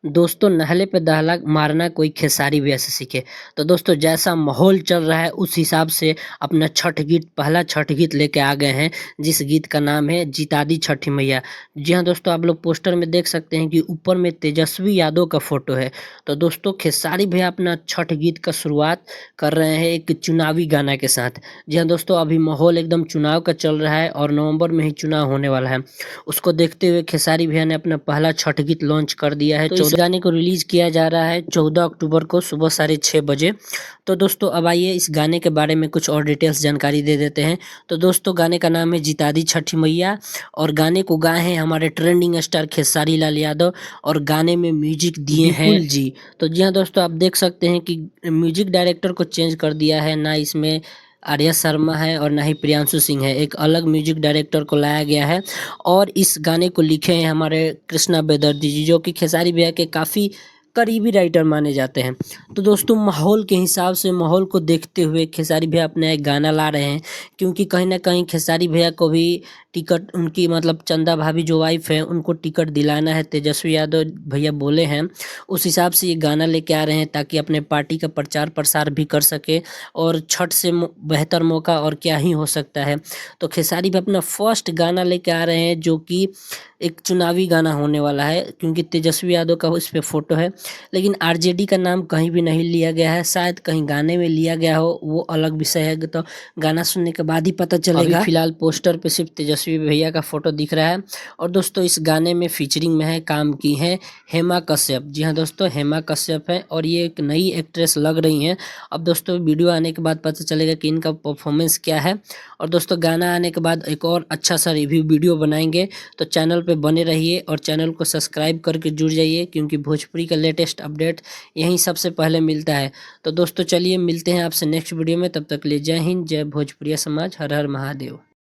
दोस्तों नहले पे दहला मारना कोई खेसारी भैया से सीखे। तो दोस्तों जैसा माहौल चल रहा है उस हिसाब से अपना छठ गीत पहला छठ गीत लेके आ गए हैं, जिस गीत का नाम है जिता दी छठी मैया। जी हाँ दोस्तों, आप लोग पोस्टर में देख सकते हैं कि ऊपर में तेजस्वी यादव का फोटो है। तो दोस्तों खेसारी भैया अपना छठ गीत का शुरुआत कर रहे हैं एक चुनावी गाना के साथ। जी हाँ दोस्तों, अभी माहौल एकदम चुनाव का चल रहा है और नवंबर में ही चुनाव होने वाला है। उसको देखते हुए खेसारी भैया ने अपना पहला छठ गीत लॉन्च कर दिया है। तो इस गाने को रिलीज किया जा रहा है 14 अक्टूबर को सुबह 6:30 बजे। तो दोस्तों अब आइए इस गाने के बारे में कुछ और डिटेल्स जानकारी दे देते हैं। तो दोस्तों गाने का नाम है जिता दी छठी मैया और गाने को गाए हैं हमारे ट्रेंडिंग स्टार खेसारी लाल यादव और गाने में म्यूजिक दिए हैं विपुल जी। तो जी हाँ दोस्तों, आप देख सकते हैं कि म्यूजिक डायरेक्टर को चेंज कर दिया है, ना इसमें आर्या शर्मा है और ना ही प्रियांशु सिंह है, एक अलग म्यूजिक डायरेक्टर को लाया गया है। और इस गाने को लिखे हैं हमारे कृष्णा बेदर्जी जी, जो कि खेसारी भैया के काफ़ी करीबी राइटर माने जाते हैं। तो दोस्तों माहौल के हिसाब से, माहौल को देखते हुए खेसारी भैया अपना एक गाना ला रहे हैं, क्योंकि कहीं ना कहीं खेसारी भैया को भी टिकट, उनकी मतलब चंदा भाभी जो वाइफ है उनको टिकट दिलाना है, तेजस्वी यादव भैया बोले हैं। उस हिसाब से ये गाना लेके आ रहे हैं ताकि अपने पार्टी का प्रचार प्रसार भी कर सके। और छठ से बेहतर मौका और क्या ही हो सकता है। तो खेसारी भी अपना फर्स्ट गाना लेके आ रहे हैं, जो कि एक चुनावी गाना होने वाला है, क्योंकि तेजस्वी यादव का इस पे फोटो है। लेकिन आरजेडी का नाम कहीं भी नहीं लिया गया है, शायद कहीं गाने में लिया गया हो, वो अलग विषय है। तो गाना सुनने के बाद ही पता चलेगा। फिलहाल पोस्टर पे सिर्फ तेजस्वी भैया का फोटो दिख रहा है। और दोस्तों इस गाने में फीचरिंग में है, काम की है हेमा कश्यप। जी हाँ दोस्तों, हेमा कश्यप है और ये एक नई एक्ट्रेस लग रही हैं। अब दोस्तों वीडियो आने के बाद पता चलेगा कि इनका परफॉर्मेंस क्या है। और दोस्तों गाना आने के बाद एक और अच्छा सा रिव्यू वीडियो बनाएंगे। तो चैनल पे बने रहिए और चैनल को सब्सक्राइब करके जुड़ जाइए, क्योंकि भोजपुरी का लेटेस्ट अपडेट यहीं सबसे पहले मिलता है। तो दोस्तों चलिए मिलते हैं आपसे नेक्स्ट वीडियो में, तब तक के लिए जय हिंद, जय भोजपुरिया समाज, हर हर महादेव।